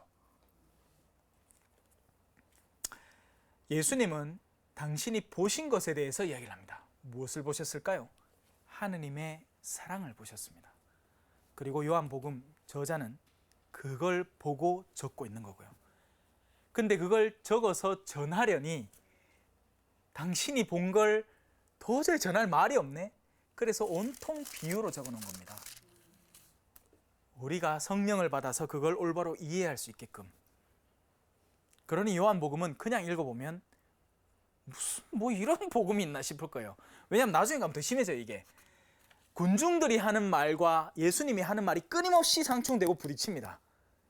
예수님은 당신이 보신 것에 대해서 이야기를 합니다. 무엇을 보셨을까요? 하느님의 사랑을 보셨습니다. 그리고 요한복음 저자는 그걸 보고 적고 있는 거고요. 근데 그걸 적어서 전하려니 당신이 본 걸 도저히 전할 말이 없네. 그래서 온통 비유로 적어 놓은 겁니다. 우리가 성령을 받아서 그걸 올바로 이해할 수 있게끔. 그러니 요한복음은 그냥 읽어보면 무슨 이런 복음이 있나 싶을 거예요. 왜냐하면 나중에 가면 더 심해져요. 이게 군중들이 하는 말과 예수님이 하는 말이 끊임없이 상충되고 부딪힙니다.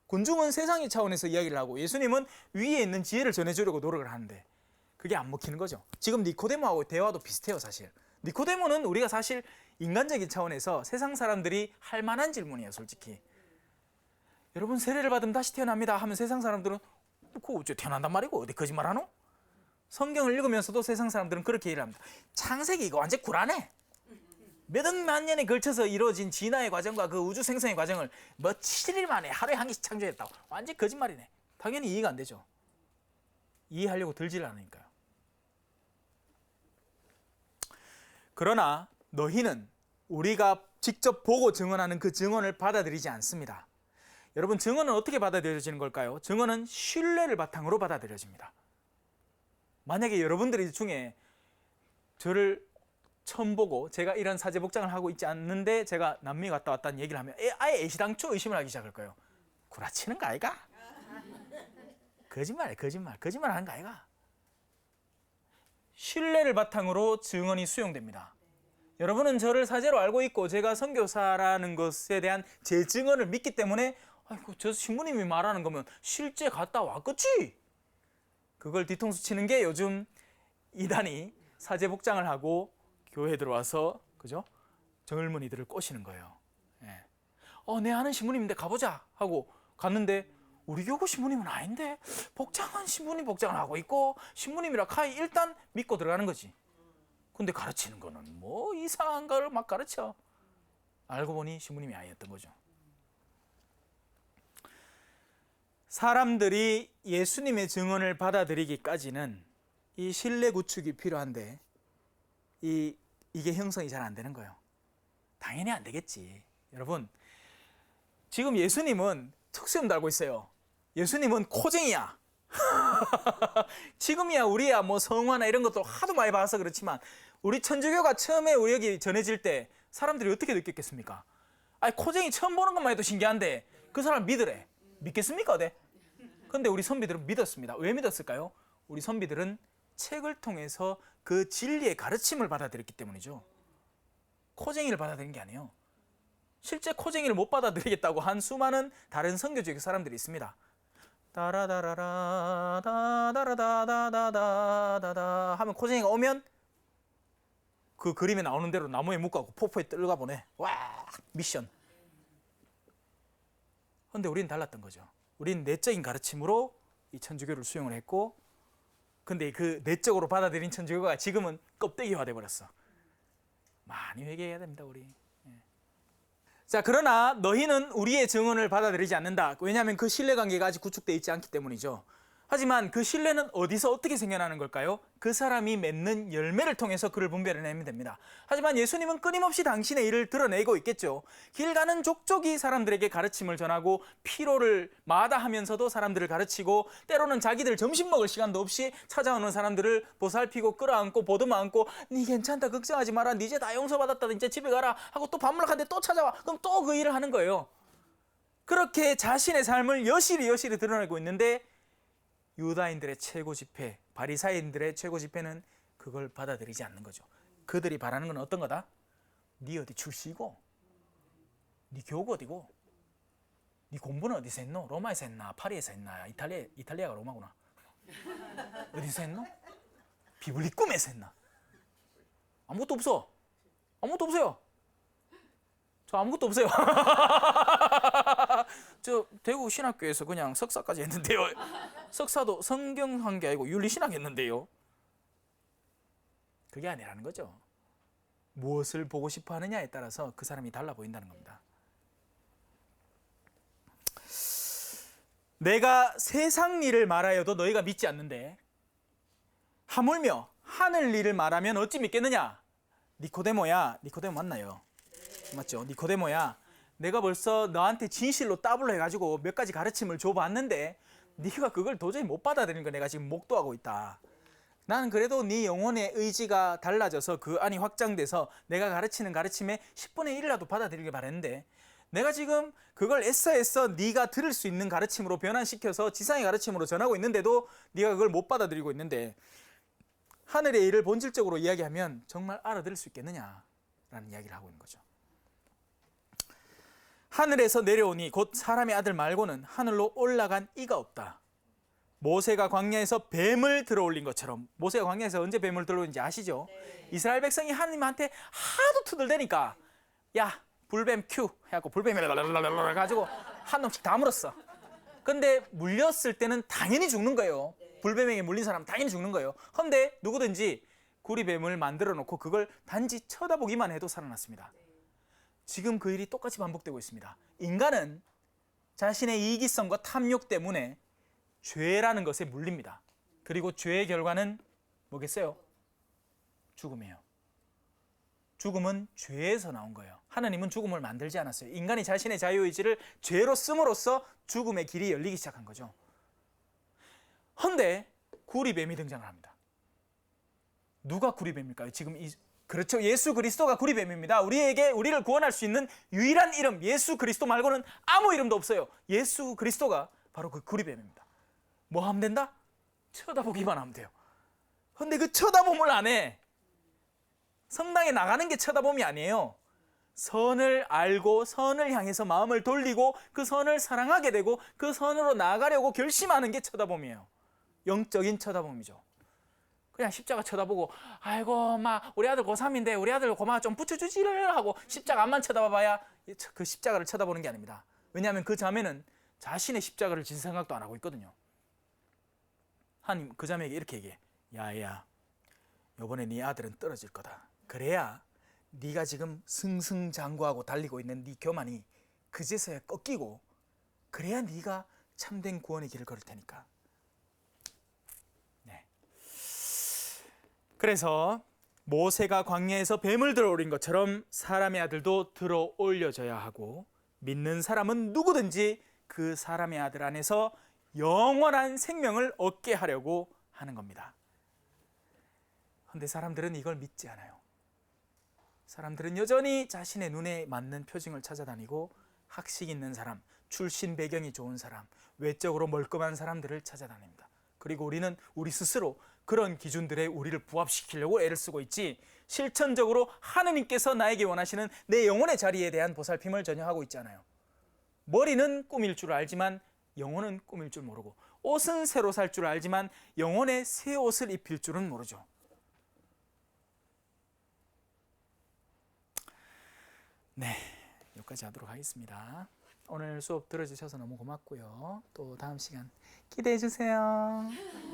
군중은 세상의 차원에서 이야기를 하고 예수님은 위에 있는 지혜를 전해주려고 노력을 하는데 그게 안 먹히는 거죠. 지금 니코데모하고 대화도 비슷해요. 사실 니코데모는 우리가 사실 인간적인 차원에서 세상 사람들이 할 만한 질문이에요. 솔직히 여러분 세례를 받으면 다시 태어납니다 하면 세상 사람들은 그거 어째 태어난단 말이고 어디 거짓말하노? 성경을 읽으면서도 세상 사람들은 그렇게 얘기를 합니다. 창세기 이거 완전 굴하네. 몇억만 년에 걸쳐서 이루어진 진화의 과정과 그 우주 생성의 과정을 7일 만에 하루에 한 개씩 창조했다고. 완전 거짓말이네. 당연히 이해가 안 되죠. 이해하려고 들질 않으니까요. 그러나 너희는 우리가 직접 보고 증언하는 그 증언을 받아들이지 않습니다. 여러분, 증언은 어떻게 받아들여지는 걸까요? 증언은 신뢰를 바탕으로 받아들여집니다. 만약에 여러분들이 중에 저를 처음 보고 제가 이런 사제 복장을 하고 있지 않는데 제가 남미 갔다 왔다는 얘기를 하면 아예 애시당초 의심을 하기 시작할 거예요. 구라치는 거 아이가? 거짓말하는 거 아이가? 신뢰를 바탕으로 증언이 수용됩니다. 여러분은 저를 사제로 알고 있고 제가 선교사라는 것에 대한 제 증언을 믿기 때문에 아이고 저 신부님이 말하는 거면 실제 갔다 왔겠지? 그걸 뒤통수 치는 게 요즘 이단이 사제 복장을 하고 교회에 들어와서 그죠? 젊은이들을 꼬시는 거예요. 예. 내 아는 신부님인데 가보자 하고 갔는데 우리 교구 신부님은 아닌데 복장은 신부님 복장을 하고 있고 신부님이라 카이 일단 믿고 들어가는 거지. 근데 가르치는 거는 이상한 걸 막 가르쳐. 알고 보니 신부님이 아니었던 거죠. 사람들이 예수님의 증언을 받아들이기까지는 이 신뢰 구축이 필요한데 이게 형성이 잘 안 되는 거예요. 당연히 안 되겠지. 여러분, 지금 예수님은 특수염 달고 있어요. 예수님은 코쟁이야. 지금이야 우리야 뭐 성화나 이런 것도 하도 많이 봐서 그렇지만, 우리 천주교가 처음에 우리 여기 전해질 때 사람들이 어떻게 느꼈겠습니까? 아니, 코쟁이 처음 보는 것만 해도 신기한데 그 사람 믿으래. 믿겠습니까? 네. 근데 우리 선비들은 믿었습니다. 왜 믿었을까요? 우리 선비들은 책을 통해서 그 진리의 가르침을 받아들였기 때문이죠. 코쟁이를 받아들인 게 아니에요. 실제 코쟁이를 못 받아들이겠다고 한 수많은 다른 선교지의 사람들이 있습니다. 따라다라라 다다라다다다다다 하면 코쟁이가 오면 그 그림에 나오는 대로 나무에 묶어갖고 폭포에 떨가 보내. 와, 미션. 근데 우리는 달랐던 거죠. 우리는 내적인 가르침으로 이 천주교를 수용을 했고, 근데 그 내적으로 받아들인 천주교가 지금은 껍데기화 돼버렸어. 많이 회개해야 됩니다, 우리. 자, 그러나 너희는 우리의 증언을 받아들이지 않는다. 왜냐하면 그 신뢰관계가 아직 구축되어 있지 않기 때문이죠. 하지만 그 신뢰는 어디서 어떻게 생겨나는 걸까요? 그 사람이 맺는 열매를 통해서 그를 분별해내면 됩니다. 하지만 예수님은 끊임없이 당신의 일을 드러내고 있겠죠. 길 가는 족족이 사람들에게 가르침을 전하고 피로를 마다하면서도 사람들을 가르치고, 때로는 자기들 점심 먹을 시간도 없이 찾아오는 사람들을 보살피고 끌어안고 보듬어 안고, 니 괜찮다, 걱정하지 마라, 니 이제 다 용서받았다, 이제 집에 가라 하고 또 밥먹으러 가는데 또 찾아와. 그럼 또 그 일을 하는 거예요. 그렇게 자신의 삶을 여실히 드러내고 있는데, 유다인들의 최고 집회, 바리사인들의 최고 집회는 그걸 받아들이지 않는 거죠. 그들이 바라는 건 어떤 거다? 네 어디 출시고, 네 교구 어디고, 네 공부는 어디서 했노? 로마에서 했나? 파리에서 했나? 이탈리아가 로마구나. 어디서 했노? 비블리 꿈에서 했나? 아무것도 없어. 아무것도 없어요. 저 아무것도 없어요. 저 대구 신학교에서 그냥 석사까지 했는데요. 석사도 성경한 게 아니고 윤리신학 했는데요. 그게 아니라는 거죠. 무엇을 보고 싶어 하느냐에 따라서 그 사람이 달라 보인다는 겁니다. 내가 세상 일을 말하여도 너희가 믿지 않는데, 하물며 하늘 일을 말하면 어찌 믿겠느냐? 니코데모야. 니코데모 맞나요? 맞죠? 니코데모야, 내가 벌써 너한테 진실로 따블로 해가지고 몇 가지 가르침을 줘봤는데 네가 그걸 도저히 못 받아들이는 거 내가 지금 목도하고 있다. 나는 그래도 네 영혼의 의지가 달라져서 그 안이 확장돼서 내가 가르치는 가르침의 10분의 1이라도 받아들이길 바랬는데, 내가 지금 그걸 애써 네가 들을 수 있는 가르침으로 변환시켜서 지상의 가르침으로 전하고 있는데도 네가 그걸 못 받아들이고 있는데, 하늘의 일을 본질적으로 이야기하면 정말 알아들을 수 있겠느냐라는 이야기를 하고 있는 거죠. 하늘에서 내려오니 곧 사람의 아들 말고는 하늘로 올라간 이가 없다. 모세가 광야에서 뱀을 들어올린 것처럼, 모세가 광야에서 언제 뱀을 들어올린지 아시죠? 네. 이스라엘 백성이 하나님한테 하도 투덜대니까, 야 불뱀 큐 해갖고 불뱀이 가지고 한 놈씩 다 물었어. 근데 물렸을 때는 당연히 죽는 거예요. 불뱀에게 물린 사람은 당연히 죽는 거예요. 근데 누구든지 구리뱀을 만들어 놓고 그걸 단지 쳐다보기만 해도 살아났습니다. 지금 그 일이 똑같이 반복되고 있습니다. 인간은 자신의 이기성과 탐욕 때문에 죄라는 것에 물립니다. 그리고 죄의 결과는 뭐겠어요? 죽음이에요. 죽음은 죄에서 나온 거예요. 하나님은 죽음을 만들지 않았어요. 인간이 자신의 자유의지를 죄로 씀으로써 죽음의 길이 열리기 시작한 거죠. 그런데 구리뱀이 등장을 합니다. 누가 구리뱀일까요? 지금 그렇죠. 예수 그리스도가 구리뱀입니다. 우리를 구원할 수 있는 유일한 이름, 예수 그리스도 말고는 아무 이름도 없어요. 예수 그리스도가 바로 그 구리뱀입니다. 뭐 하면 된다? 쳐다보기만 하면 돼요. 그런데 그 쳐다봄을 안 해. 성당에 나가는 게 쳐다봄이 아니에요. 선을 알고 선을 향해서 마음을 돌리고 그 선을 사랑하게 되고 그 선으로 나아가려고 결심하는 게 쳐다봄이에요. 영적인 쳐다봄이죠. 그냥 십자가 쳐다보고, 아이고 막 우리 아들 고3인데 우리 아들 고마 좀 붙여주지를 하고 십자가 앞만 쳐다봐봐야 그 십자가를 쳐다보는 게 아닙니다. 왜냐하면 그 자매는 자신의 십자가를 질 생각도 안 하고 있거든요. 하나님 그 자매에게 이렇게 얘기해. 야야, 이번에 네 아들은 떨어질 거다. 그래야 네가 지금 승승장구하고 달리고 있는 네 교만이 그제서야 꺾이고, 그래야 네가 참된 구원의 길을 걸을 테니까. 그래서 모세가 광야에서 뱀을 들어올린 것처럼 사람의 아들도 들어올려져야 하고, 믿는 사람은 누구든지 그 사람의 아들 안에서 영원한 생명을 얻게 하려고 하는 겁니다. 그런데 사람들은 이걸 믿지 않아요. 사람들은 여전히 자신의 눈에 맞는 표징을 찾아다니고 학식 있는 사람, 출신 배경이 좋은 사람, 외적으로 멀끔한 사람들을 찾아다닙니다. 그리고 우리는 우리 스스로 그런 기준들에 우리를 부합시키려고 애를 쓰고 있지, 실천적으로 하느님께서 나에게 원하시는 내 영혼의 자리에 대한 보살핌을 전혀 하고 있지 않아요. 머리는 꾸밀 줄 알지만 영혼은 꾸밀 줄 모르고, 옷은 새로 살 줄 알지만 영혼의 새 옷을 입힐 줄은 모르죠. 네, 여기까지 하도록 하겠습니다. 오늘 수업 들어주셔서 너무 고맙고요. 또 다음 시간 기대해 주세요.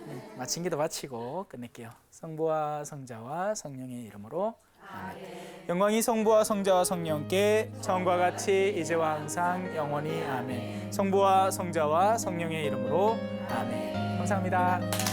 네, 마친 기도 마치고 끝낼게요. 성부와 성자와 성령의 이름으로 아멘. 영광이 성부와 성자와 성령께 처음과 같이 이제와 항상 영원히 아멘. 성부와 성자와 성령의 이름으로 아멘. 감사합니다.